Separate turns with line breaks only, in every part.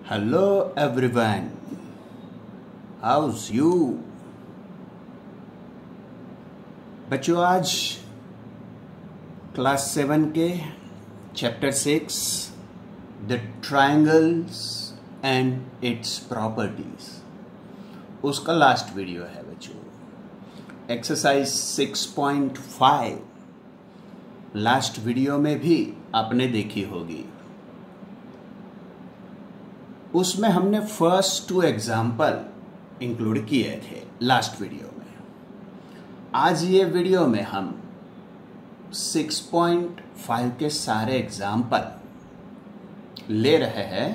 Hello everyone, how's you? बच्चों आज class 7 के chapter 6 the triangles and its properties उसका लास्ट वीडियो है बच्चों। एक्सरसाइज 6.5 लास्ट वीडियो में भी आपने देखी होगी। उसमें हमने फर्स्ट 2 एग्जाम्पल इंक्लूड किए थे लास्ट वीडियो में। आज ये वीडियो में हम 6.5 के सारे एग्जाम्पल ले रहे हैं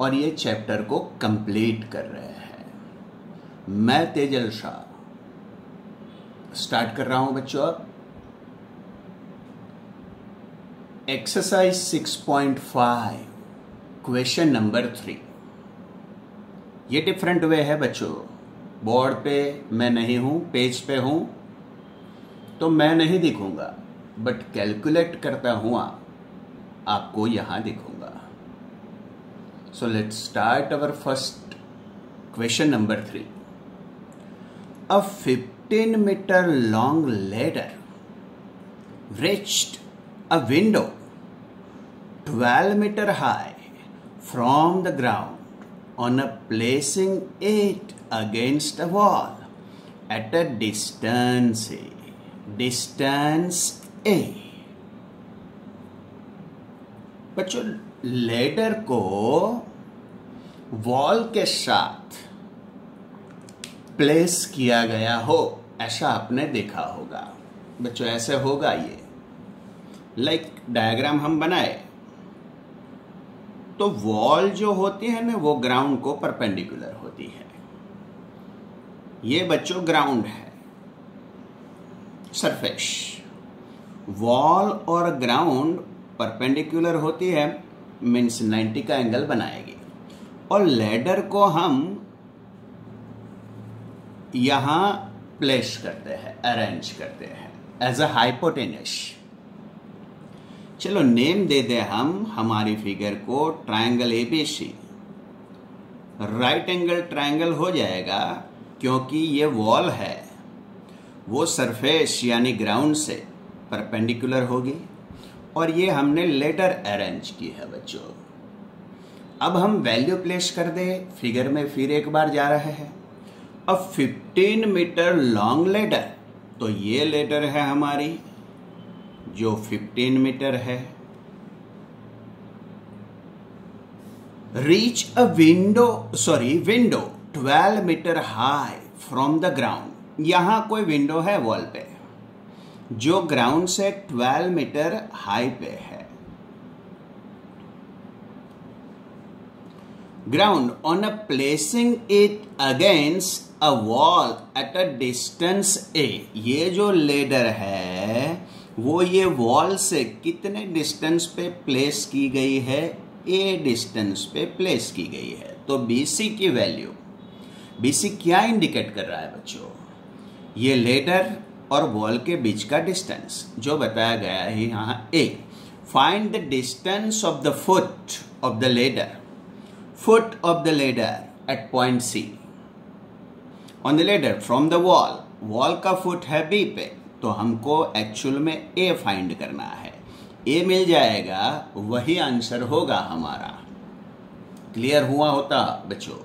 और ये चैप्टर को कंप्लीट कर रहे हैं। मैं तेजल शाह स्टार्ट कर रहा हूं बच्चों। Exercise 6.5 question number 3। ये डिफरेंट वे है बच्चों। बोर्ड पे मैं नहीं हूं, पेज पे हूं तो मैं नहीं दिखूंगा, बट कैलकुलेट करता हुआ आपको यहां दिखूंगा। So let's start our first question number 3। A 15 metre long ladder reached a window 12 meter high from the ground on a placing it against a wall at a distance A. बच्चों ladder को wall के साथ place किया गया हो, ऐसा आपने देखा होगा बच्चों। ऐसे होगा ये, लाइक डायग्राम हम बनाए तो वॉल जो होती है ना वो ग्राउंड को परपेंडिकुलर होती है। ये बच्चों ग्राउंड है, सरफेस। वॉल और ग्राउंड परपेंडिकुलर होती है, मीन्स 90 का एंगल बनाएगी। और लैडर को हम यहां प्लेस करते हैं, अरेंज करते हैं एज अ हाइपोटेनस। चलो नेम दे दे हम हमारी फिगर को triangle ABC. Right angle triangle हो जाएगा क्योंकि ये वॉल है, वो सरफेस यानी ग्राउंड से परपेंडिकुलर होगी और ये हमने लेडर अरेंज की है बच्चों। अब हम वैल्यू प्लेस कर दे फिगर में, फिर एक बार जा रहे हैं। अब 15 मीटर लॉन्ग लेडर, तो ये लेडर है हमारी जो 15 मीटर है। Reach a window 12 metre high from the ground. यहां कोई विंडो है वॉल पे जो ग्राउंड से 12 मीटर हाई पे है। Ground on a placing it against a wall at a distance a. ये जो लेडर है वो ये वॉल से कितने डिस्टेंस पे प्लेस की गई है? ए डिस्टेंस पे प्लेस की गई है। तो बीसी की वैल्यू, बीसी क्या इंडिकेट कर रहा है बच्चों? ये लेडर और वॉल के बीच का डिस्टेंस जो बताया गया है यहां A. Find the distance of the foot of the ladder, foot of the ladder at point C on the ladder from the wall. Wall का फुट है बी पे, तो हमको एक्चुअल में ए फाइंड करना है। ए मिल जाएगा, वही आंसर होगा हमारा। क्लियर हुआ होता बच्चों?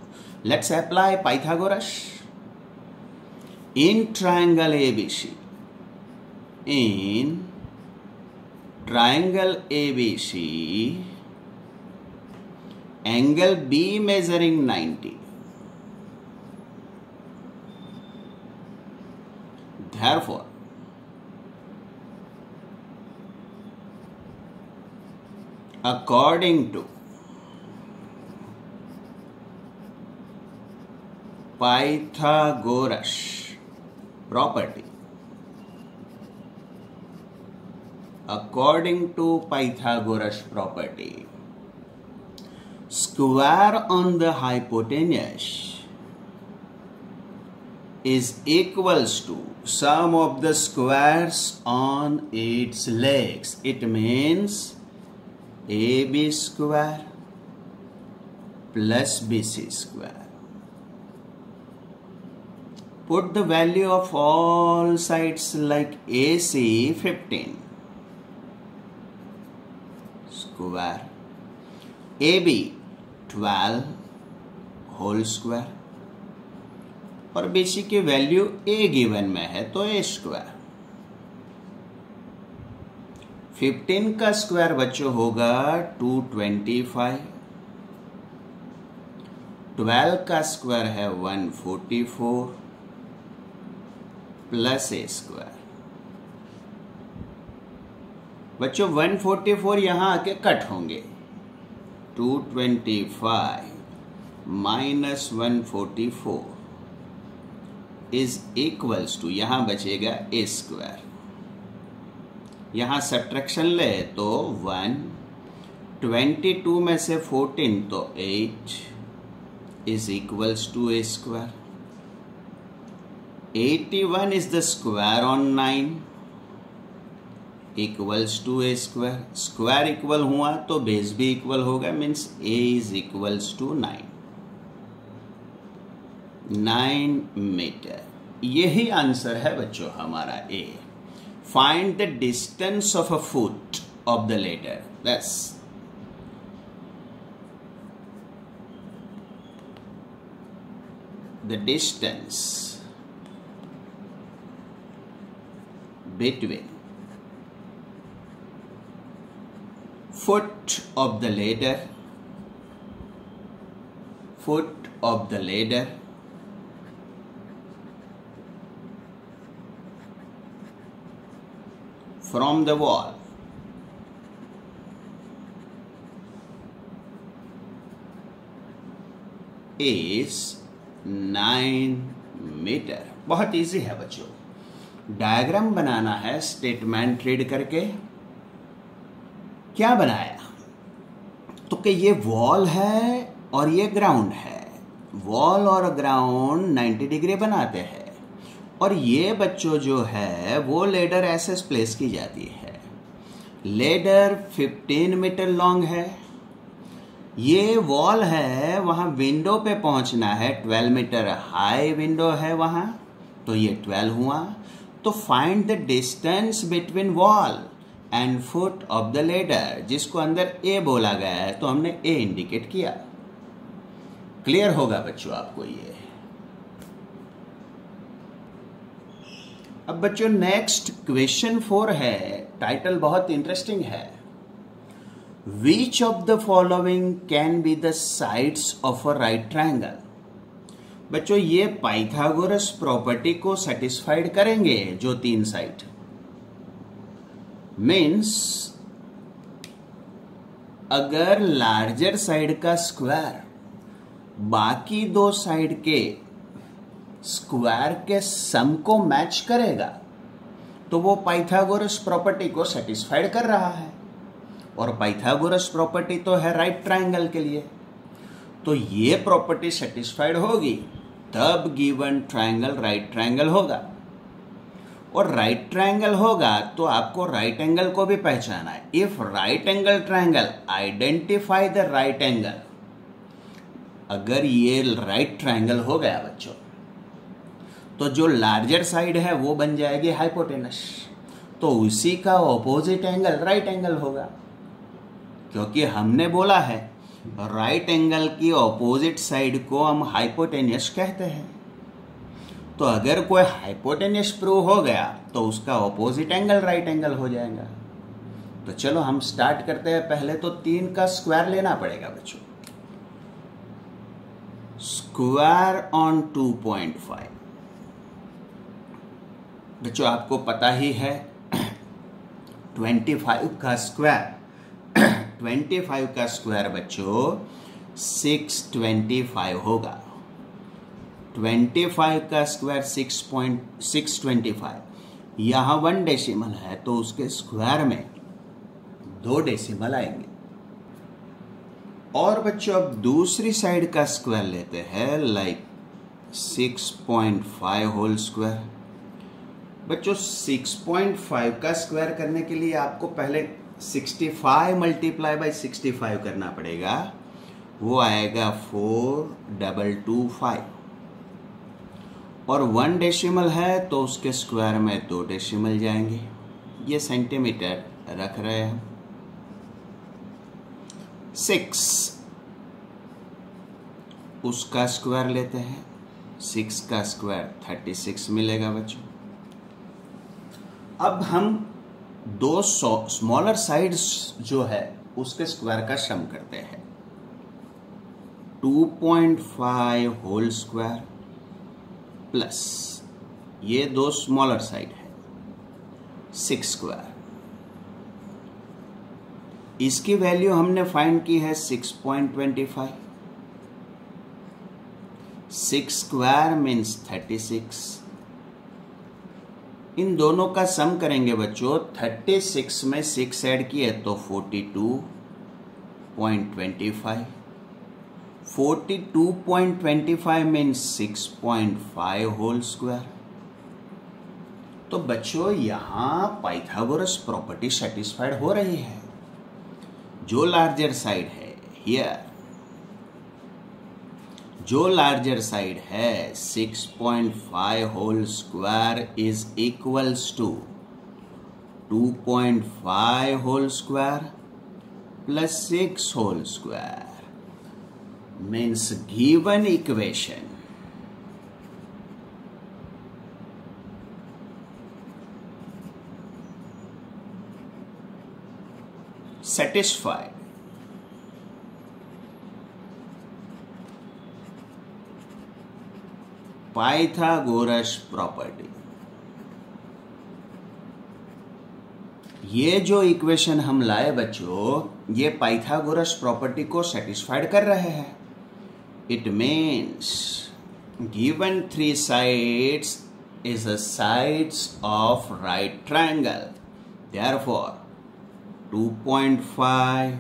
Let's apply Pythagoras. In triangle ABC, in triangle ABC angle B measuring 90, therefore according to Pythagoras property, according to Pythagoras property, square on the hypotenuse is equals to sum of the squares on its legs. It means AB square plus BC square. Put the value of all sides like AC 15 square, AB 12 whole square और BC की value A given में है तो A square. 15 का square बच्चों होगा 225, 12 का square है 144 प्लस A स्क्वायर। बच्चों 144 यहां आके कट होंगे, 225 माइनस 144 इज इक्वल्स टू, यहां बचेगा A स्क्वायर। यहां सब्ट्रैक्शन ले तो 1, 22 में से 14 तो 8 is equals to A square. 81 is the square on 9 equals to A square. Square equal हुआ तो बेस भी इक्वल होगा, means A is equals to 9 metre. यही आंसर है बच्चों हमारा A। Find the distance of a foot of the ladder. That's the distance between foot of the ladder from the wall is 9 metre. बहुत easy है बच्चों। Diagram बनाना है statement read करके। क्या बनाया तो कि ये वॉल है और ये ग्राउंड है। वॉल और ग्राउंड 90 डिग्री बनाते हैं और ये बच्चों जो है वो लेडर ऐसे प्लेस की जाती है। लेडर 15 मीटर लॉन्ग है। ये वॉल है, वहां विंडो पे पहुंचना है, 12 मीटर हाई विंडो है वहां, तो ये 12 हुआ। तो find the distance between wall and foot of the ladder, जिसको अंदर ए बोला गया है तो हमने ए इंडिकेट किया। क्लियर होगा बच्चों आपको ये। अब बच्चों नेक्स्ट क्वेश्चन 4 है। टाइटल बहुत इंटरेस्टिंग है। Which of the following can be the sides of a right triangle? बच्चों ये पाइथागोरस प्रॉपर्टी को सेटिस्फाइड करेंगे जो 3 साइड। मीन्स अगर लार्जर साइड का स्क्वायर बाकी 2 साइड के स्क्वायर के सम को मैच करेगा तो वो पाइथागोरस प्रॉपर्टी को सेटिस्फाइड कर रहा है। और पाइथागोरस प्रॉपर्टी तो है राइट ट्रायंगल के लिए, तो ये प्रॉपर्टी सेटिस्फाइड होगी तब गिवन ट्रायंगल राइट ट्रायंगल होगा। और राइट ट्रायंगल होगा तो आपको राइट एंगल को भी पहचाना है। If right angle triangle identify the right angle. अगर ये राइट ट्रायंगल हो गया बच्चों तो जो लार्जर साइड है वो बन जाएगी हाइपोटेनस, तो उसी का ऑपोजिट एंगल राइट एंगल होगा, क्योंकि हमने बोला है राइट एंगल की ऑपोजिट साइड को हम हाइपोटेनियस कहते हैं। तो अगर कोई हाइपोटेनियस प्रूव हो गया तो उसका ऑपोजिट एंगल राइट एंगल हो जाएगा। तो चलो हम स्टार्ट करते हैं। पहले तो 3 का स्क्वायर लेना पड़ेगा बच्चों। स्क्वायर ऑन 2.5 बच्चों आपको पता ही है 25 का स्क्वायर 25 का स्क्वायर बच्चों 625 होगा। 25 का स्क्वायर 6.625। यहां 1 डेसिमल है तो उसके स्क्वायर में 2 डेसिमल आएंगे। और बच्चों अब दूसरी साइड का स्क्वायर लेते हैं, लाइक 6.5 होल स्क्वायर। बच्चों 6.5 का स्क्वायर करने के लिए आपको पहले 65 मल्टीप्लाई बाय 65 करना पड़ेगा वो आएगा 4225, और 1 डेसिमल है तो उसके स्क्वायर में 2 डेसिमल जाएंगे। ये सेंटीमीटर रख रहे हैं। 6 उसका स्क्वायर लेते हैं, 6 का स्क्वायर 36 मिलेगा बच्चों। अब हम दो स्मॉलर साइड्स जो है उसके स्क्वायर का सम करते हैं। 2.5 होल स्क्वायर प्लस ये दो स्मॉलर साइड है 6 स्क्वायर। इसकी वैल्यू हमने फाइंड की है 6.25। 6 स्क्वायर मीन्स 36। इन दोनों का सम करेंगे बच्चों। 36 में 6 ऐड किए तो 42.25। 42.25 मीन्स 6.5 होल स्क्वायर। तो बच्चों यहां पाइथागोरस प्रॉपर्टी सेटिस्फाइड हो रही है। जो लार्जर साइड है हियर, जो लार्जर साइड है 6.5 whole square is equals to 2.5 whole square plus 6 whole square means given equation satisfied Pythagoras property. ये जो इक्वेशन हम लाए बच्चों, ये पाइथागोरस प्रॉपर्टी को सेटिस्फाइड कर रहे हैं। It means given 3 sides is a sides of right triangle. Therefore 2.5,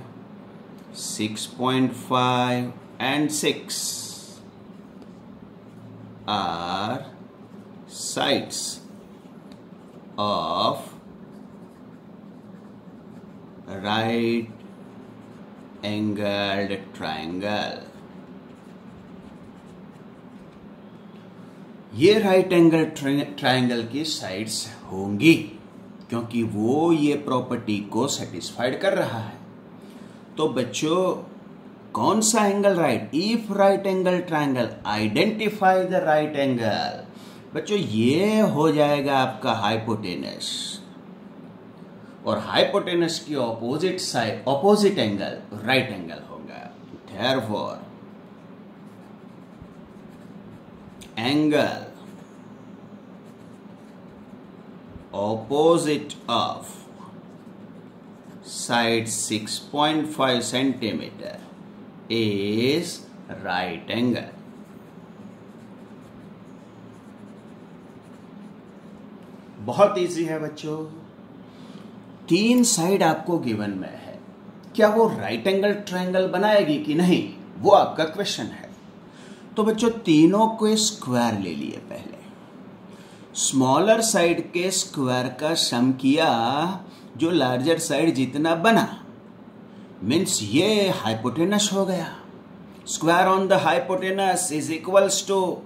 6.5 and 6 are sides of right angled triangle. ये राइट एंगल ट्रायंगल की साइड्स होंगी क्योंकि वो ये प्रॉपर्टी को सेटिस्फाइड कर रहा है। तो बच्चों कौन सा angle right? If right angle triangle identify the right angle. बच्चों ये हो जाएगा आपका हाइपोटेनस, और हाइपोटेनस की opposite side opposite angle right angle होगा। Therefore angle opposite of side 6.5 centimeter is right angle. बहुत इजी है बच्चों। 3 साइड आपको गिवन में है, क्या वो राइट एंगल ट्रायंगल बनाएगी कि नहीं, वो आपका क्वेश्चन है। तो बच्चों तीनों को स्क्वायर ले लिए। पहले स्मॉलर साइड के स्क्वायर का सम किया, जो लार्जर साइड जितना बना, मीन्स ये हाइपोटेनस हो गया। Square on the hypotenuse is equals to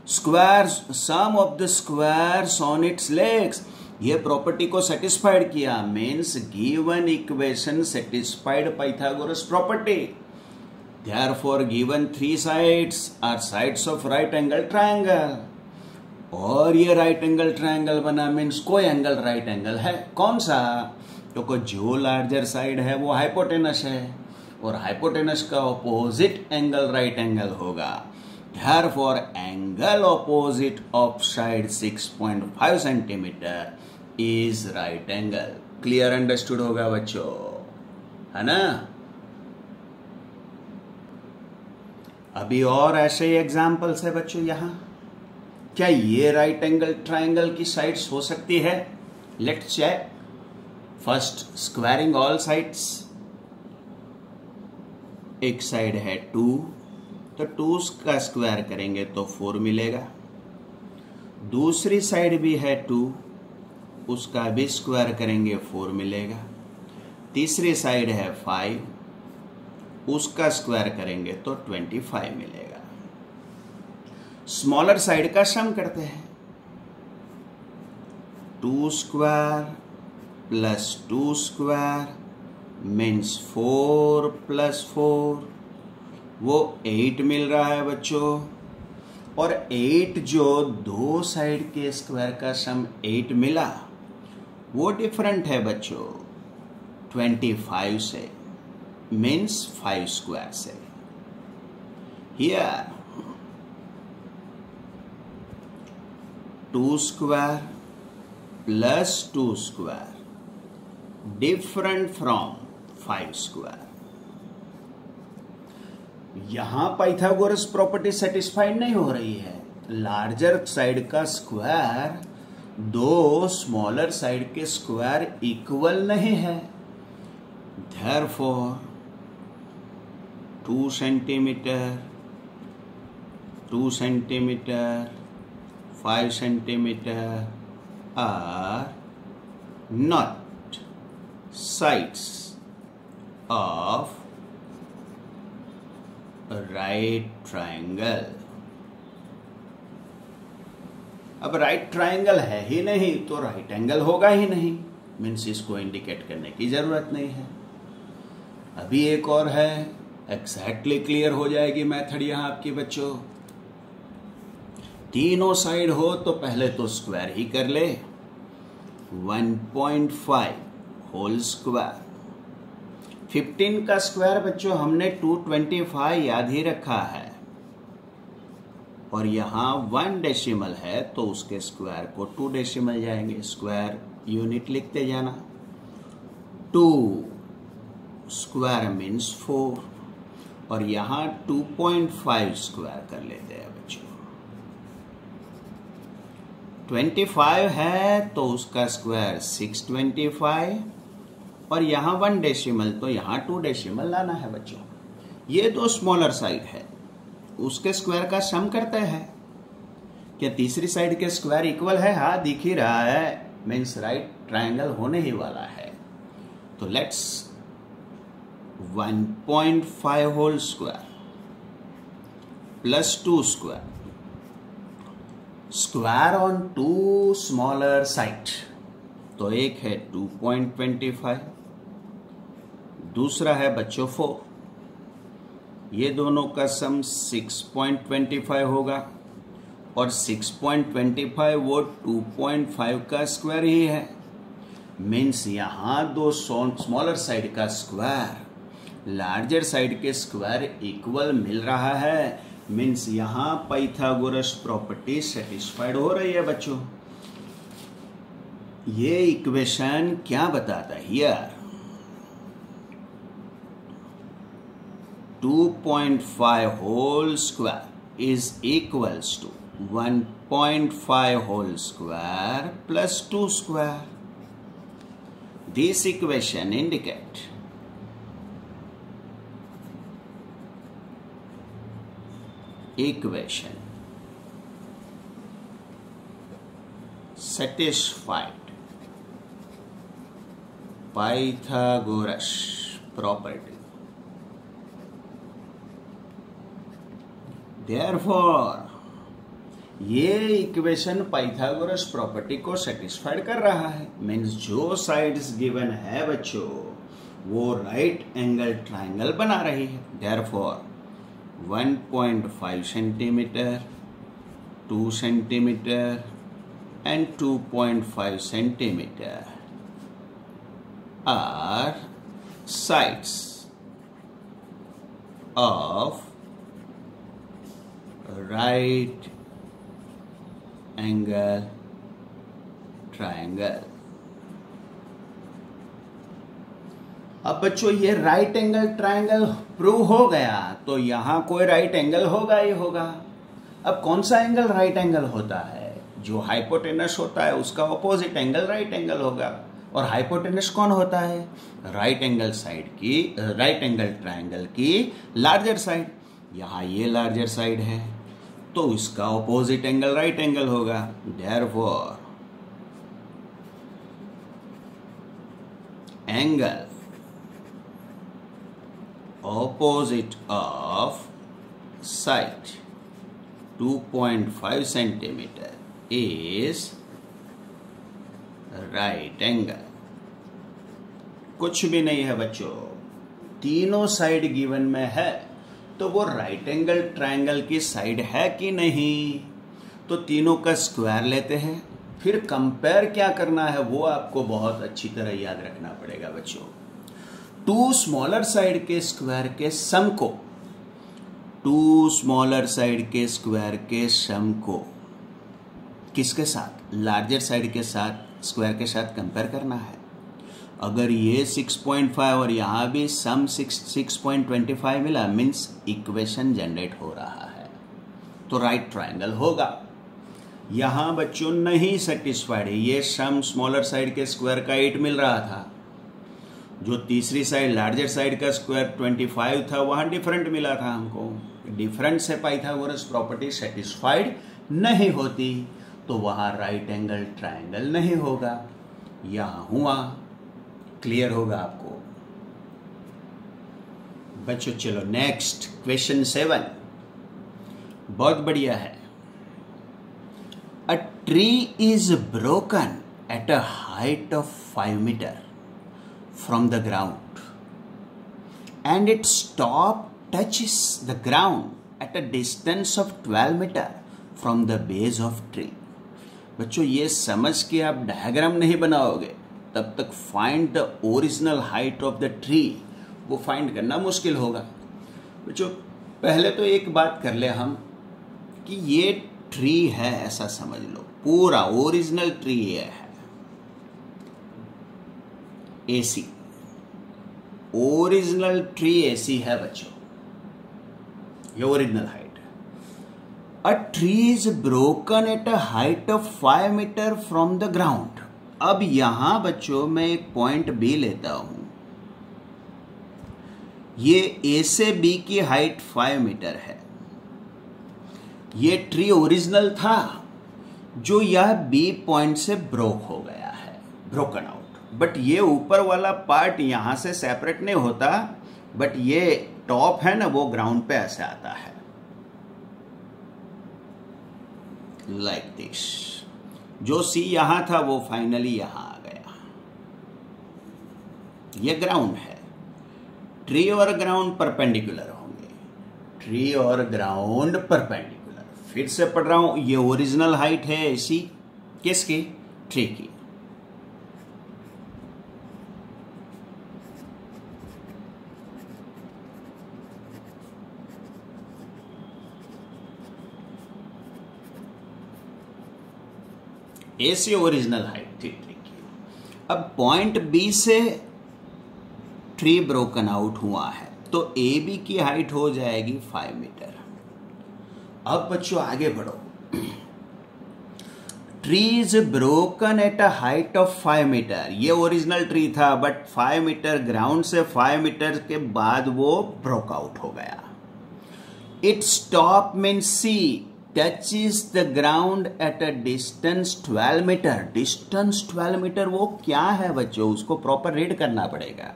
square sum of the squares on its legs. ये प्रॉपर्टी को सेटिस्फाइड किया, means given equation satisfied Pythagoras property. Therefore given 3 sides are sides of right angle triangle. और ये right angle triangle बना, means कोई angle right angle है। कौन सा? क्योंकि जो लार्जर साइड है वो हाइपोटेनस है, और हाइपोटेनस का ऑपोजिट एंगल राइट एंगल होगा। Therefore angle opposite of side 6.5 centimetre is right angle. Clear understood होगा बच्चों, है ना? अभी और ऐसे ही एग्जाम्पल्स है बच्चों यहां। क्या ये राइट एंगल ट्रायंगल की साइड्स हो सकती है? Let's check. First squaring all sides. एक साइड है 2, तो 2 का स्क्वायर करेंगे तो 4 मिलेगा। दूसरी साइड भी है 2, उसका भी स्क्वायर करेंगे 4 मिलेगा। तीसरी साइड है 5, उसका स्क्वायर करेंगे तो 25 मिलेगा। स्मॉलर साइड का सम करते हैं। 2 square plus 2 square means 4 plus 4, वो 8 मिल रहा है बच्चों। और 8 जो दो साइड के स्क्वायर का सम 8 मिला, वो डिफरेंट है बच्चों 25 से, मीन्स 5 स्क्वायर से। Here 2 square plus 2 square different from 5 square. यहां पाइथागोरस प्रॉपर्टी सेटिस्फाइड नहीं हो रही है। लार्जर साइड का स्क्वायर दो स्मॉलर साइड के स्क्वायर इक्वल नहीं है। Therefore 2 centimetre 2 centimetre 5 centimetre are not sides of a right triangle। अब राइट ट्रायंगल है ही नहीं तो राइट एंगल होगा ही नहीं, मीन्स इसको इंडिकेट करने की जरूरत नहीं है। अभी एक और है, एग्जैक्टली क्लियर हो जाएगी मेथड यहां आपकी बच्चों। तीनों साइड हो तो पहले तो स्क्वायर ही कर ले। 1.5 होल स्क्वायर। 15 का स्क्वायर बच्चों हमने 225 याद ही रखा है, और यहां 1 डेसिमल है तो उसके स्क्वायर को 2 डेसिमल जाएंगे। स्क्वायर यूनिट लिखते जाना। 2 स्क्वायर मीन्स 4, और यहां 2.5 स्क्वायर कर लेते हैं बच्चों। 25 है तो उसका स्क्वायर 625, और यहां 1 डेसिमल तो यहां 2 डेसिमल लाना है बच्चों। ये दो स्मॉलर साइड है, उसके स्क्वायर का सम करते हैं। क्या तीसरी साइड के स्क्वायर इक्वल है? हाँ, दिख ही रहा है, मीन्स राइट ट्रायंगल होने ही वाला है। तो let's 1.5 whole square plus 2 square, square on 2 smaller side, तो एक है 2.25, दूसरा है बच्चों 4। ये दोनों का सम 6.25 होगा, और 6.25 वो 2.5 का स्क्वायर ही है। मीन्स यहां दो स्मॉलर साइड का स्क्वायर लार्जर साइड के स्क्वायर इक्वल मिल रहा है। मीन्स यहां पाइथागोरस प्रॉपर्टी सेटिस्फाइड हो रही है बच्चों। ये इक्वेशन क्या बताता है? Here 2.5 whole square is equals to 1.5 whole square plus 2 square. This equation indicate equation satisfied Pythagoras property. Therefore, ये इक्वेशन पाइथागोरस प्रॉपर्टी को सेटिस्फाइड कर रहा है। मीन्स जो साइड्स गिवन है बच्चों वो राइट एंगल ट्रायंगल बना रही है। Therefore 1.5 centimetre 2 centimetre and 2.5 centimeter are sides of right angle triangle। अब बच्चों ये राइट एंगल ट्रायंगल प्रूव हो गया तो यहां कोई राइट एंगल होगा ही होगा। अब कौन सा एंगल राइट एंगल होता है? जो हाइपोटेनस होता है उसका ऑपोजिट एंगल राइट एंगल होगा। और हाइपोटेनस कौन होता है? राइट एंगल साइड की, राइट एंगल ट्रायंगल की लार्जर साइड। यहां ये लार्जर साइड है तो इसका ऑपोजिट एंगल राइट एंगल होगा। Therefore angle opposite of side 2.5 centimeter is right angle. कुछ भी नहीं है बच्चों, तीनों साइड गिवन में है, तो वो राइट एंगल ट्रायंगल की साइड है कि नहीं, तो तीनों का स्क्वायर लेते हैं, फिर कंपेयर क्या करना है वो आपको बहुत अच्छी तरह याद रखना पड़ेगा बच्चों। टू स्मॉलर साइड के स्क्वायर के सम को, टू स्मॉलर साइड के स्क्वायर के सम को किसके साथ, लार्जर साइड के साथ स्क्वायर के साथ कंपेयर करना है। अगर ये 6.5 और यहां भी सम 6.25 मिला, मीन्स इक्वेशन जनरेट हो रहा है, तो राइट ट्रायंगल होगा। यहां बच्चों नहीं सेटिस्फाइड है, ये सम स्मॉलर साइड के स्क्वायर का 8 मिल रहा था, जो तीसरी साइड लार्जर साइड का स्क्वायर 25 था, वहां डिफरेंट मिला था हमको। डिफरेंस से पाइथागोरस प्रॉपर्टी सेटिस्फाइड नहीं होती, तो वहां राइट एंगल ट्रायंगल नहीं होगा। यहां हुआ, क्लियर होगा आपको बच्चों। चलो नेक्स्ट क्वेश्चन 7, बहुत बढ़िया है। A tree is broken at a height of 5 metre from the ground and its top touches the ground at a distance of 12 metre from the base of tree. बच्चों ये समझ के आप डायग्राम नहीं बनाओगे तब तक find the original height of the tree वो फाइंड करना मुश्किल होगा। बच्चों पहले तो एक बात कर ले हम कि ये ट्री है ऐसा समझ लो, पूरा ओरिजिनल ट्री ये है, एसी ओरिजिनल ट्री एसी है बच्चों, ये ओरिजिनल हाइट है। A tree is broken at a height of 5 metre from the ground. अब यहां बच्चों मैं एक पॉइंट बी लेता हूं, ये ए से बी की हाइट 5 मीटर है, ये ट्री ओरिजिनल था जो यह बी पॉइंट से ब्रोक हो गया है, ब्रोकन आउट। बट ये ऊपर वाला पार्ट यहां से सेपरेट नहीं होता, बट ये टॉप है ना वो ग्राउंड पे ऐसे आता है, लाइक दिस। जो सी यहां था वो फाइनली यहां आ गया, ये ग्राउंड है। ट्री और ग्राउंड परपेंडिकुलर होंगे, ट्री और ग्राउंड परपेंडिकुलर। फिर से पढ़ रहा हूं, ये ओरिजिनल हाइट है एसी, किसकी, ट्री की। ए से ओरिजिनल हाइट थी ट्री की। अब पॉइंट बी से ट्री ब्रोकन आउट हुआ है, तो ए बी की हाइट हो जाएगी 5 मीटर। अब बच्चों आगे बढ़ो। Tree is broken at a height of 5 metre, ये ओरिजिनल ट्री था बट 5 मीटर ग्राउंड से 5 मीटर के बाद वो ब्रोक आउट हो गया। Its top mean see touches the ground at a distance 12 metre. Distance 12 metre वो क्या है बच्चों, उसको प्रॉपर रीड करना पड़ेगा।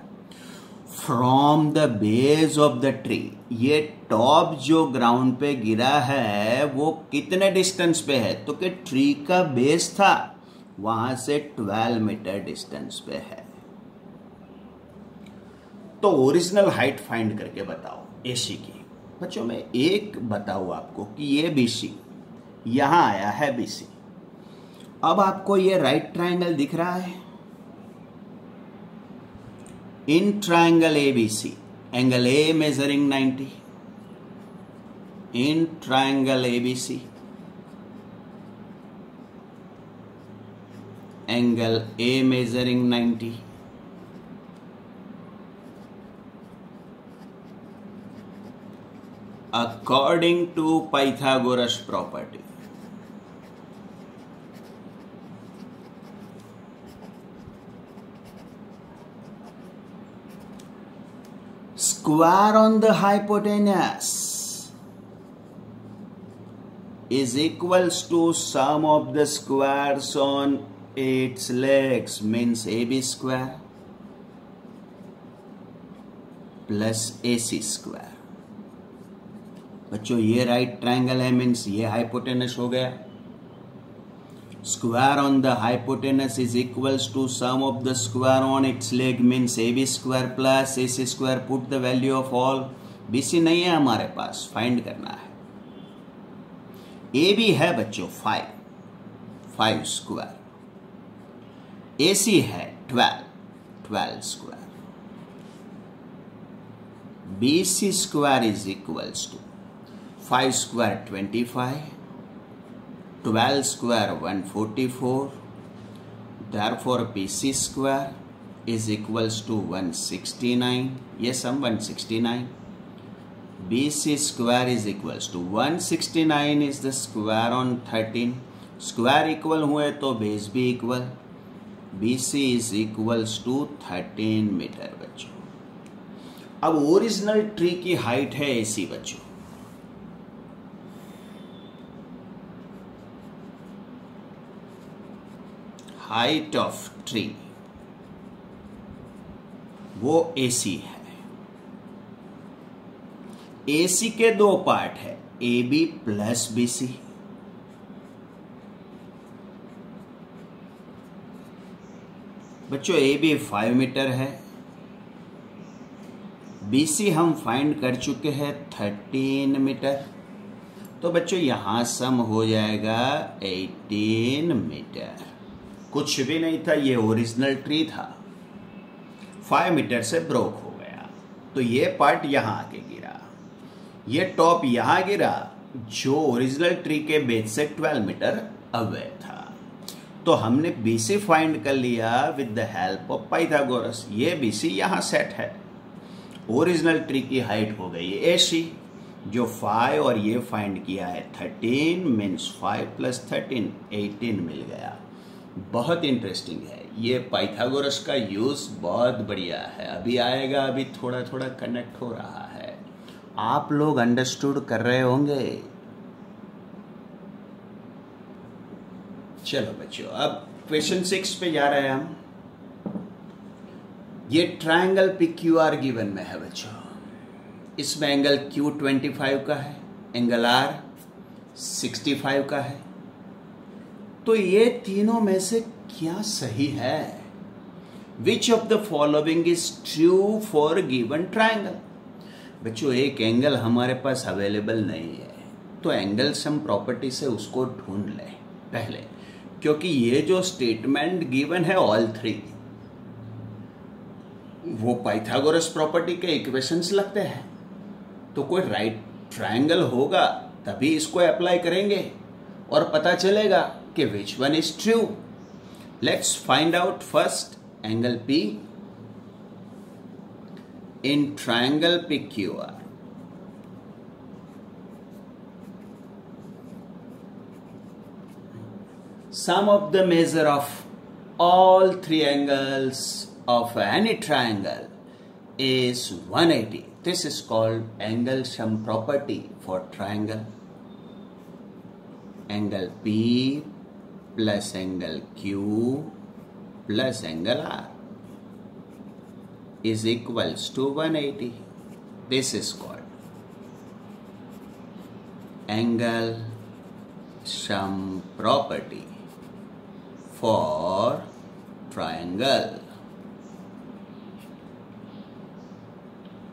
From the base of the tree, ये टॉप जो ग्राउंड पे गिरा है वो कितने डिस्टेंस पे है, तो कि ट्री का बेस था वहां से 12 मीटर डिस्टेंस पे है। तो ओरिजिनल हाइट फाइंड करके बताओ एसी की। बच्चों मैं एक बताऊं आपको कि ये बीसी यहां आया है, बीसी। अब आपको ये राइट ट्रायंगल दिख रहा है, इन triangle ABC angle A measuring 90, in triangle ABC angle A measuring 90, according to Pythagoras property. Square on the hypotenuse is equals to sum of the squares on its legs, means AB square plus AC square. बच्चों ये right triangle है, means ये hypotenuse हो गया। Square on the hypotenuse is equals to sum of the square on its leg, means AB square plus AC square. Put the value of all. BC नहीं है हमारे पास, find करना है। AB है बच्चों 5 स्क्वायर, AC है 12 square, BC square is equals to 5 square 25, 12 square 144, therefore BC square is equals to 169. Yes, sum 169. BC square is equals to 169 is the square on 13. Square equal हुए तो base भी equal. BC is equals to 13 metre बच्चों। अब original tree की height है AC बच्चों। Height of tree वो AC है। AC के दो पार्ट है, AB प्लस BC। बच्चों AB 5 मीटर है, BC हम फाइंड कर चुके हैं 13 मीटर। तो बच्चों यहां सम हो जाएगा 18 मीटर। कुछ भी नहीं था, ये ओरिजिनल ट्री था, 5 मीटर से ब्रोक हो गया, तो ये पार्ट यहां आके गिरा, ये टॉप यहां गिरा, जो ओरिजिनल ट्री के बेस से 12 मीटर अवे था। तो हमने BC फाइंड कर लिया with the help of Pythagoras. ये BC यहां सेट है, ओरिजिनल ट्री की हाइट हो गई AC, जो 5 और ये फाइंड किया है 13, मीन्स 5 + 13 18 मिल गया। बहुत इंटरेस्टिंग है, ये पाइथागोरस का यूज बहुत बढ़िया है, अभी आएगा, अभी थोड़ा थोड़ा कनेक्ट हो रहा है, आप लोग अंडरस्टूड कर रहे होंगे। चलो बच्चों, अब क्वेश्चन 6 पे जा रहे हैं हम। ये ट्रायंगल PQR गिवन में है बच्चों, इसमें एंगल Q 25 का है, एंगल R 65 का है। तो ये तीनों में से क्या सही है? Which of the following is true for given triangle? बच्चों एक एंगल हमारे पास अवेलेबल नहीं है, तो एंगल सम प्रॉपर्टी से उसको ढूंढ लें पहले, क्योंकि ये जो स्टेटमेंट गिवन है ऑल 3 वो पाइथागोरस प्रॉपर्टी के इक्वेशंस लगते हैं। तो कोई राइट ट्रायंगल होगा तभी इसको अप्लाई करेंगे और पता चलेगा कि which one is true. Let's find out first angle P in triangle PQR। Sum of the measure of all 3 angles of any triangle is 180. This is called angle sum property for triangle. Angle P plus angle Q plus angle R is equals to 180. This is called angle sum property for triangle.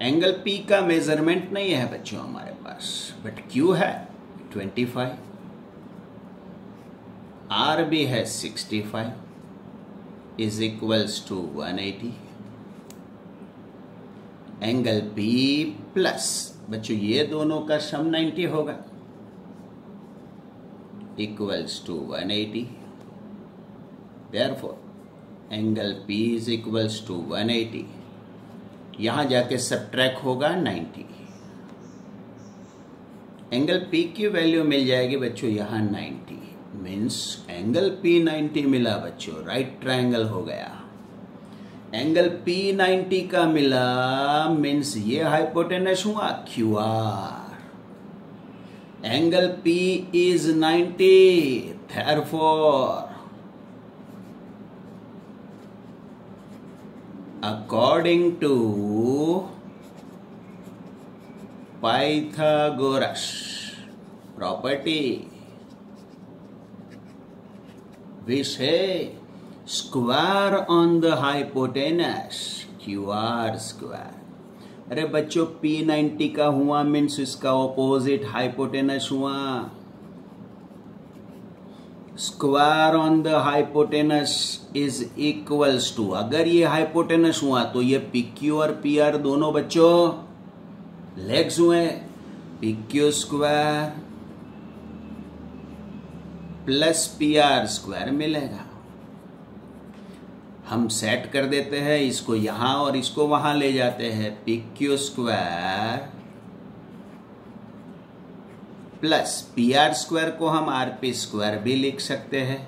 Angle P का measurement नहीं है बच्चों हमारे पास, but Q है 25, R भी है 65 is equals to 180। Angle P plus बच्चों ये दोनों का सम 90 होगा, equals to 180। Therefore, angle P is equals to 180, यहां जाके सबट्रैक्ट होगा 90। एंगल P की वैल्यू मिल जाएगी बच्चों यहां 90, मीन्स एंगल P 90 मिला बच्चों, राइट ट्रायंगल हो गया। एंगल P 90 का मिला मीन्स ये हाइपोटेनस हुआ QR। Angle P is 90, therefore according to Pythagoras property we say square on the hypotenuse QR square। अरे बच्चों P90 का हुआ मीन्स इसका ऑपोजिट हाइपोटेनस हुआ। Square on the hypotenuse is equals to, अगर ये हाइपोटेनस हुआ तो ये PQ और PR दोनों बच्चों लेग्स हुए। PQ square plus PR square मिलेगा। हम सेट कर देते हैं इसको यहां और इसको वहां ले जाते हैं। PQ square plus PR square को हम RP स्क्वायर भी लिख सकते हैं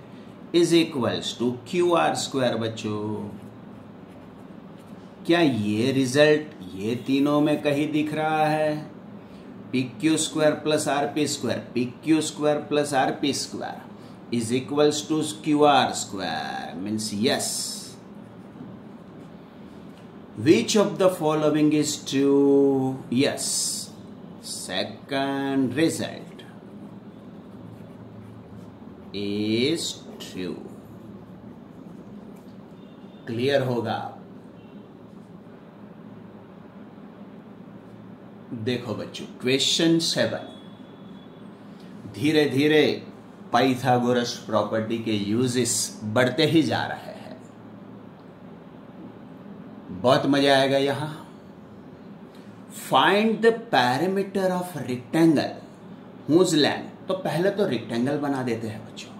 is equals to QR square. बच्चों क्या ये रिजल्ट ये तीनों में कहीं दिख रहा है? PQ square plus RP square, PQ square plus RP square is equals to QR square means yes. Which of the following is true? Yes, second result is true। Clear होगा? देखो बच्चों क्वेश्चन 7, धीरे धीरे पाइथागोरस प्रॉपर्टी के uses बढ़ते ही जा रहे हैं। बहुत मजा आएगा यहां। Find the parameter of rectangle whose length, तो पहले तो रेक्टेंगल बना देते हैं बच्चों।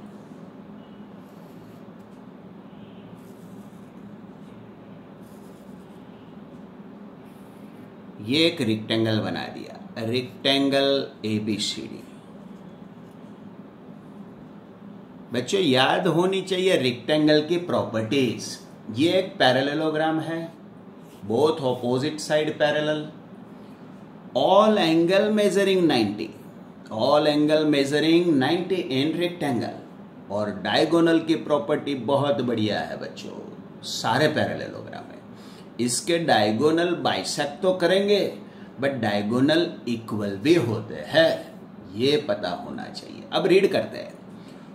ये एक रेक्टेंगल बना दिया, रेक्टेंगल ABCD। बच्चों याद होनी चाहिए रेक्टेंगल की प्रॉपर्टीज। ये एक पैरेललोग्राम है, both opposite side parallel, all angle measuring 90, all angle measuring 90 in rectangle. और डायगोनल की प्रॉपर्टी बहुत बढ़िया है बच्चों, सारे पैरेललोग्राम है। इसके डायगोनल बाइसेक्ट तो करेंगे बट डायगोनल इक्वल भी होते हैं, ये पता होना चाहिए। अब रीड करते हैं।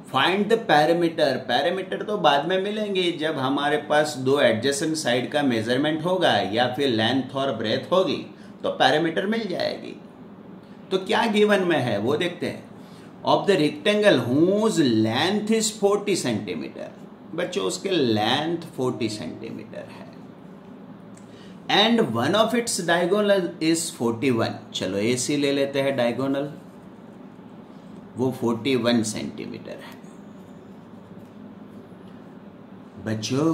फाइंड द पैरामीटर, पैरामीटर तो बाद में मिलेंगे जब हमारे पास दो एडजेसेंट साइड का मेजरमेंट होगा या फिर लेंथ और ब्रेथ होगी तो पैरामीटर मिल जाएगी। तो क्या गिवन में है वो देखते हैं। Of the rectangle whose length is 40 centimetre. बच्चों उसके लेंथ 40 सेंटीमीटर है and one of its diagonal is 41। चलो AC ले लेते हैं डायगोनल, वो 41 सेंटीमीटर है। बच्चों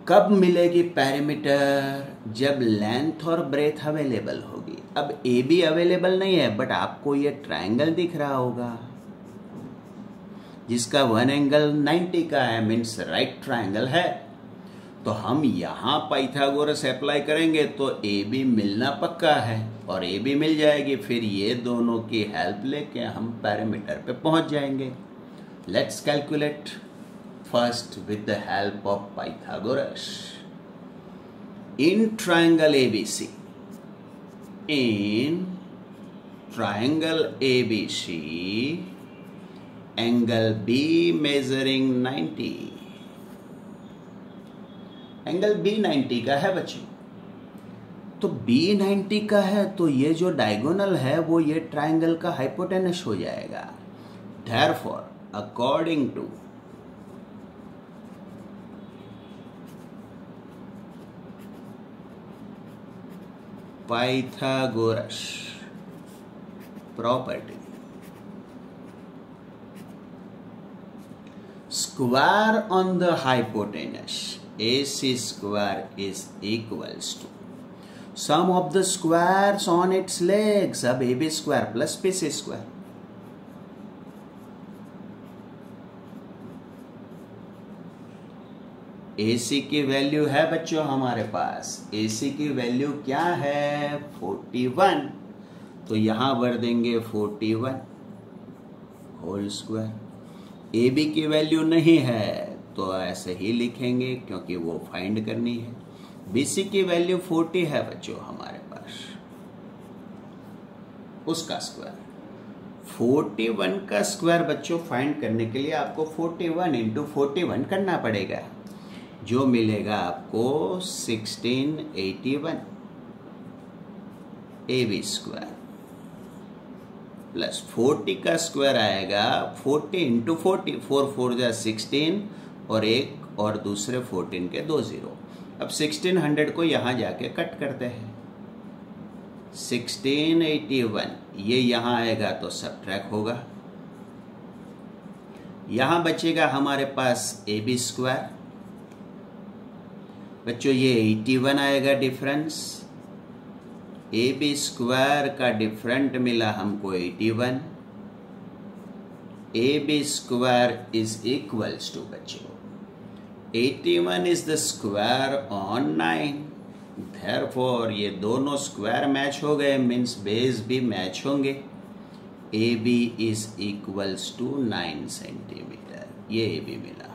कब मिलेगी पैरामीटर? जब लेंथ और ब्रेथ अवेलेबल होगी। अब AB अवेलेबल नहीं है बट आपको ये ट्रायंगल दिख रहा होगा जिसका वन एंगल 90 का है, मीन्स राइट ट्रायंगल है। तो हम यहां पाइथागोरस अप्लाई करेंगे तो AB मिलना पक्का है और AB मिल जाएगी। फिर ये दोनों की हेल्प लेके हम पैरामीटर पे पहुंच जाएंगे। Let's calculate first with the help of Pythagoras. In triangle ABC, in triangle ABC, angle B measuring 90, angle B 90 का है बच्चों। तो B 90 का है तो ये जो डायगोनल है वो ये ट्रायंगल का हाइपोटेनस हो जाएगा। Therefore, according to Pythagoras property, square on the hypotenuse AC square is equals to sum of the squares on its legs। अब AB square plus BC square। AC की वैल्यू है बच्चों हमारे पास, AC की value क्या है 41, तो यहां भर देंगे 41 होल स्क्वायर। AB की वैल्यू नहीं है तो ऐसे ही लिखेंगे क्योंकि वो फाइंड करनी है। BC की वैल्यू 40 है बच्चों हमारे पास। उसका स्क्वायर। 41 का स्क्वायर बच्चों फाइंड करने के लिए आपको 41 इंटू 41 करना पड़ेगा, जो मिलेगा आपको 1681 AB स्क्वायर प्लस 40 का स्क्वायर आएगा 40 इंटू 40, 4 4 जा 16 और एक और दूसरे 14 के 2 0। अब 1600 को यहाँ जाके कट करते हैं। 1681 ये यहाँ आएगा तो सब्ट्रैक्ट होगा, यहाँ बचेगा हमारे पास AB स्क्वायर। बच्चों ये 81 आएगा डिफरेंस, AB स्क्वायर का डिफरेंट मिला हमको 81। AB square is equals to बच्चों 81 is the square on 9। Therefore ये दोनों स्क्वायर मैच हो गए, मीन्स बेस भी मैच होंगे। AB is equals to 9 centimetre, ये AB मिला।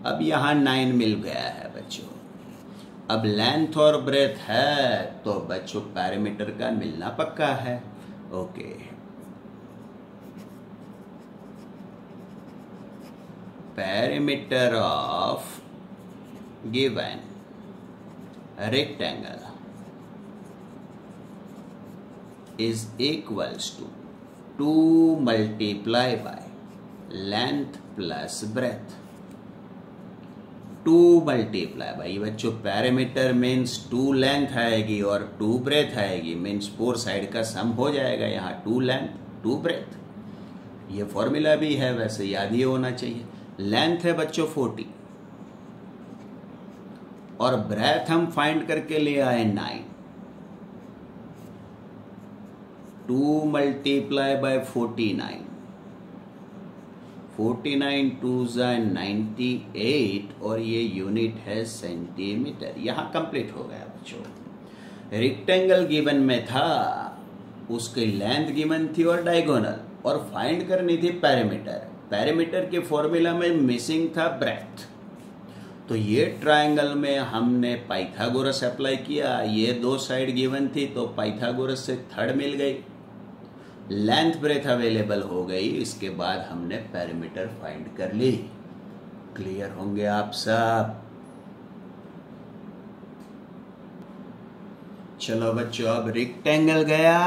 अब यहाँ 9 मिल गया है बच्चों। अब लेंथ और ब्रेथ है तो बच्चों पैरामीटर का मिलना पक्का है। Okay, parameter of given rectangle is equals to 2 multiply by length plus breadth। 2 multiply by, ये बच्चों पैरामीटर मीन्स 2 लेंथ आएगी और 2 ब्रेथ आएगी, मीन्स 4 साइड का सम हो जाएगा। यहाँ 2 लेंथ 2 ब्रेथ, ये फॉर्मूला भी है, वैसे याद ही होना चाहिए। लेंथ है बच्चों 40 और ब्रेथ हम फाइंड करके ले आए 9। 2 मल्टीप्लाई बाय 49, 49 2 98 और ये यूनिट है सेंटीमीटर। यहां कंप्लीट हो गया बच्चों। रेक्टेंगल गिवन में था, उसकी लेंथ गिवन थी और डायगोनल, और फाइंड करनी थी पैरामीटर। पैरामीटर के फॉर्मूला में मिसिंग था ब्रेथ, तो ये ट्रायंगल में हमने पाइथागोरस अप्लाई किया। ये 2 साइड गिवन थी तो पाइथागोरस से थर्ड मिल गई, लेंथ ब्रेथ अवेलेबल हो गई। इसके बाद हमने पैरामीटर फाइंड कर ली। क्लियर होंगे आप सब? चलो बच्चों, अब रेक्टेंगल गया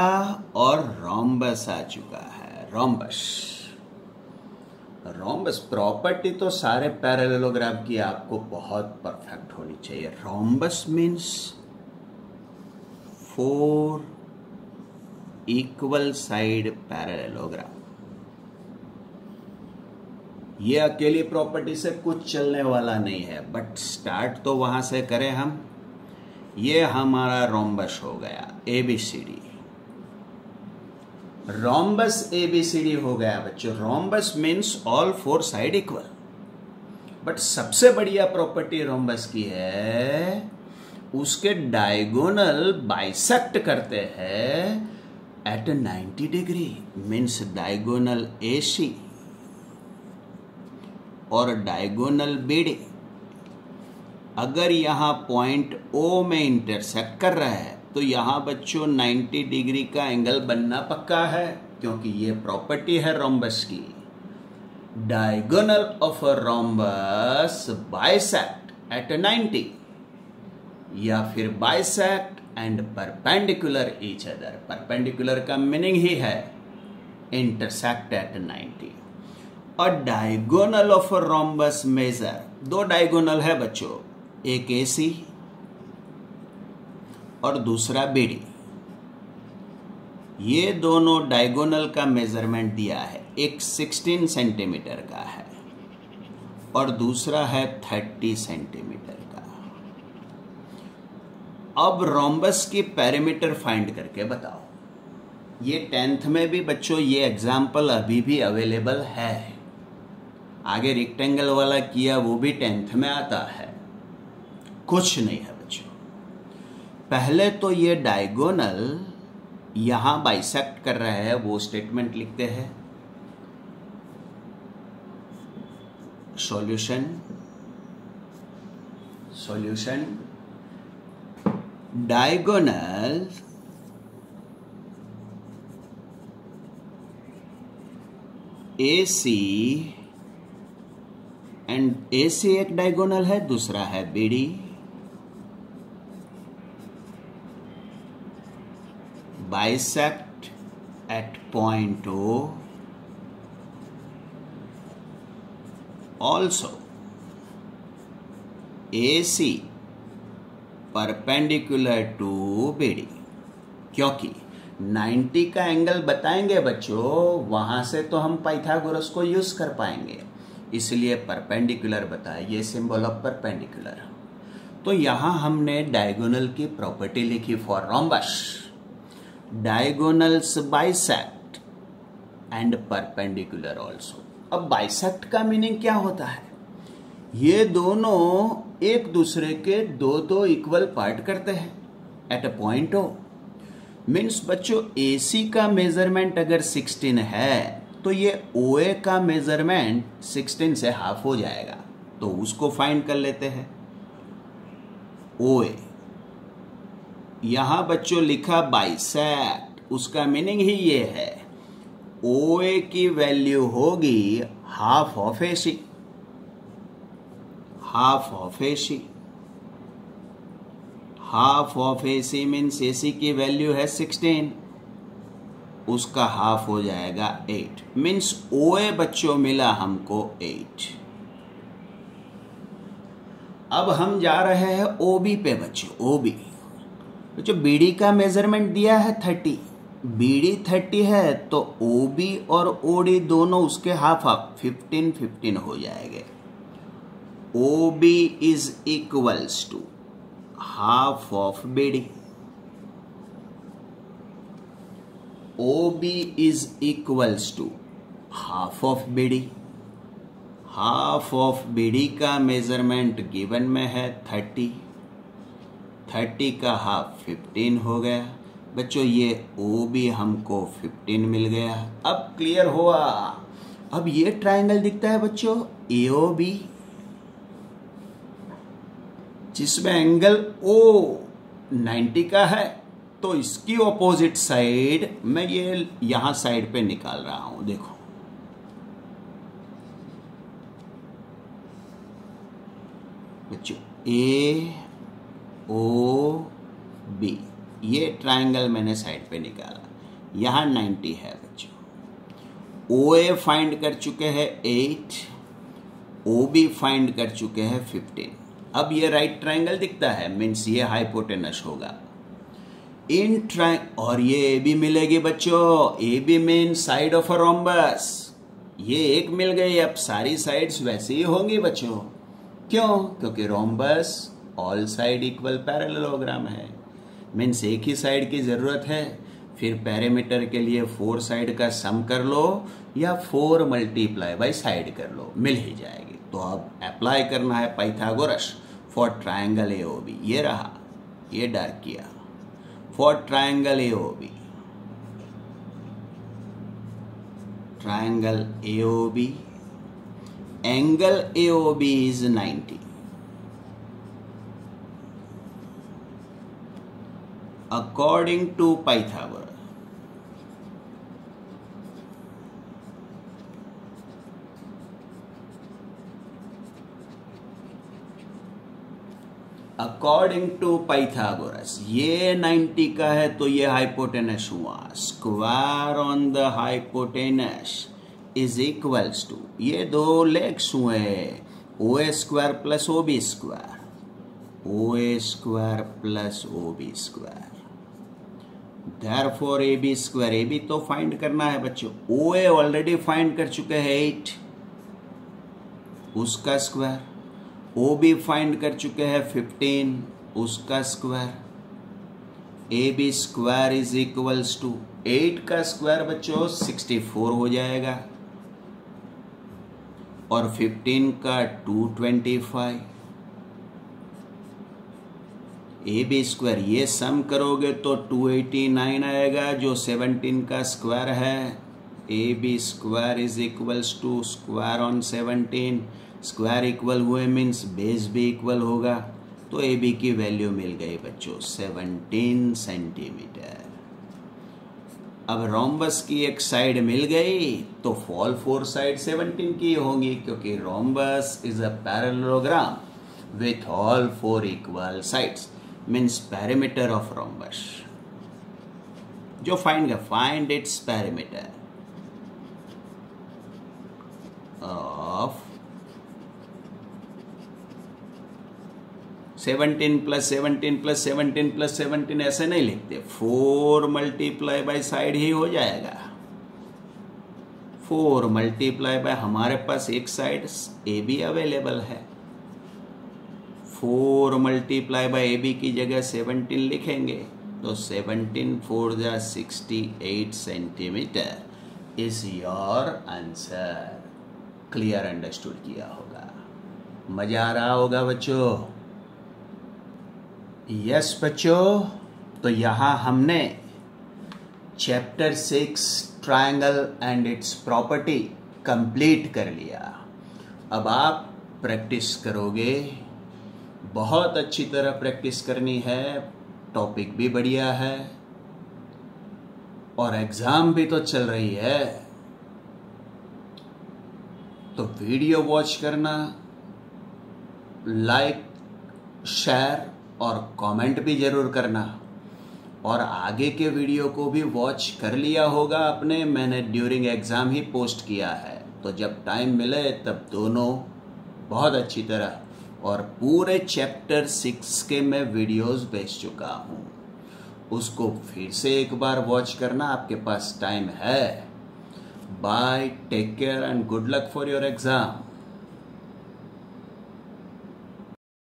और रोम्बस आ चुका है। रोम्बस प्रॉपर्टी तो सारे पैरेललोग्राम की आपको बहुत परफेक्ट होनी चाहिए। Rhombus means 4 equal side parallelogram. ये अकेली प्रॉपर्टी से कुछ चलने वाला नहीं है, बट स्टार्ट तो वहां से करें हम। ये हमारा रोम्बस हो गया, ABCD। रोम्बस ABCD हो गया बच्चों। Rhombus means all 4 side equal. But सबसे बढ़िया प्रॉपर्टी रोम्बस की है, उसके डायगोनल बाइसेक्ट करते हैं at 90 degree, means diagonal AC और डायगोनल BD अगर यहां पॉइंट O में इंटरसेक्ट कर रहा है तो यहां बच्चों 90 डिग्री का एंगल बनना पक्का है, क्योंकि ये प्रॉपर्टी है रोम्बस की। Diagonal of a rhombus bisect at 90, या फिर bisect and perpendicular each other. Perpendicular का मीनिंग ही है इंटरसेक्ट एट 90। और diagonal of a rhombus measure, 2 diagonal है बच्चों, एक AC और दूसरा BD। ये दोनों डायगोनल का मेजरमेंट दिया है, एक 16 सेंटीमीटर का है और दूसरा है 30 सेंटीमीटर का। अब रोम्बस की पैरामीटर फाइंड करके बताओ। ये 10th में भी बच्चों ये एग्जाम्पल अभी भी अवेलेबल है। आगे रेक्टेंगल वाला किया वो भी 10th में आता है, कुछ नहीं है बच्चों। पहले तो ये डायगोनल यहां बाइसेक्ट कर रहा है, वो स्टेटमेंट लिखते हैं। Solution diagonal A C and A C एक डायगोनल है, दूसरा है B D. Bisect at point O. Also A C perpendicular to B D. क्योंकि 90 का एंगल बताएंगे बच्चों, वहां से तो हम पाइथागोरस को यूज कर पाएंगे, इसलिए परपेंडिकुलर बताया, ये सिंबल ऑफ परपेंडिकुलर। तो यहां हमने डायगोनल की प्रॉपर्टी लिखी for rhombus, diagonals bisect and perpendicular also. अब बाइसेक्ट का मीनिंग क्या होता है? ये दोनों एक दूसरे के दो दो इक्वल पार्ट करते हैं at a point O. Means बच्चों AC का मेजरमेंट अगर 16 है तो ये OA का मेजरमेंट 16 से हाफ हो जाएगा, तो उसको फाइंड कर लेते हैं। OA यहां बच्चों लिखा बाइसेक्ट, उसका मीनिंग ही ये है OA की वैल्यू होगी half of AC। Half of AC, half of AC means AC की वैल्यू है 16, उसका हाफ हो जाएगा 8। मीन्स OA बच्चों मिला हमको 8। अब हम जा रहे हैं OB पे बच्चों। OB बच्चों BD का मेजरमेंट दिया है 30, BD 30 है तो OB और OD दोनों उसके हाफ हाफ 15-15 हो जाएंगे। OB is equals to half of BD. OB is equals to half of BD. Half of BD का मेजरमेंट गिवन में है 30, 30 का हाफ 15 हो गया बच्चों। ये OB हमको 15 मिल गया। अब क्लियर हुआ। अब ये ट्रायंगल दिखता है बच्चों AOB, जिसमें एंगल O 90 का है, तो इसकी ऑपोजिट साइड मैं ये यहां साइड पे निकाल रहा हूं। देखो बच्चों AOB ये ट्रायंगल मैंने साइड पे निकाला, यहां 90 है बच्चों। OA फाइंड कर चुके हैं 8, OB फाइंड कर चुके हैं 15। अब ये राइट ट्रायंगल दिखता है, मीन्स ये हाइपोटेनस होगा इन और ये AB मिलेगी बच्चों। AB mean side of a rhombus. ये एक मिल गई, अब सारी साइड्स वैसे ही होंगी बच्चों। क्यों? क्योंकि rhombus all side equal parallelogram है, मीन्स एक ही साइड की जरूरत है। फिर पैरामीटर के लिए 4 साइड का सम कर लो या 4 मल्टीप्लाई बाय साइड कर लो, मिल ही जाएगी। तो अब अप्लाई करना है पाइथागोरस फॉर ट्रायंगल AOB। ये रहा, ये डार्क किया for triangle AOB। Triangle AOB, angle AOB is 90 according to Pythagoras। According to Pythagoras ये 90 का है तो ये हाइपोटेनस हुआ। Square on the hypotenuse is equals to, ये दो लेग्स हुए OA square plus OB square, OA square plus OB square. Therefore AB square, AB तो फाइंड करना है बच्चों। OA ऑलरेडी फाइंड कर चुके हैं 8, उसका स्क्वायर। OB फाइंड कर चुके हैं 15, उसका square. AB square is equals to 8 का स्क्वायर बच्चों 64 हो जाएगा और 15 का 225। AB स्क्वायर ये सम करोगे तो 289 आएगा जो 17 का स्क्वायर है। AB square is equals to square on 17, square equal हुए मीन्स बेस भी इक्वल होगा, तो AB की वैल्यू मिल गई बच्चों 17 सेंटीमीटर। अब रोम्बस की एक साइड मिल गई तो ऑल फोर साइड 17 की होंगी, क्योंकि rhombus is a parallelogram with all four equal sides, means perimeter of rhombus. जो फाइंड इट्स पेरीमीटर ऑफ 17 + 17 + 17 + 17 ऐसे नहीं लिखते, 4 मल्टीप्लाई बाय साइड ही हो जाएगा। 4 मल्टीप्लाई बाय, हमारे पास एक साइड ए बी अवेलेबल है, 4 मल्टीप्लाई बाय ए बी की जगह 17 लिखेंगे तो 17 4 × 68 centimetre is your answer. Clear understood किया होगा, मजा आ रहा होगा बच्चों। यस बच्चों, तो यहां हमने chapter 6 triangle and it's property complete कर लिया। अब आप प्रैक्टिस करोगे, बहुत अच्छी तरह प्रैक्टिस करनी है, टॉपिक भी बढ़िया है और एग्जाम भी तो चल रही है, तो वीडियो वॉच करना, लाइक शेयर और कमेंट भी जरूर करना। और आगे के वीडियो को भी वॉच कर लिया होगा आपने, मैंने ड्यूरिंग एग्जाम ही पोस्ट किया है, तो जब टाइम मिले तब दोनों बहुत अच्छी तरह, और पूरे चैप्टर 6 के मैं वीडियोस भेज चुका हूँ, उसको फिर से एक बार वॉच करना, आपके पास टाइम है। Bye, take care and good luck for your exam.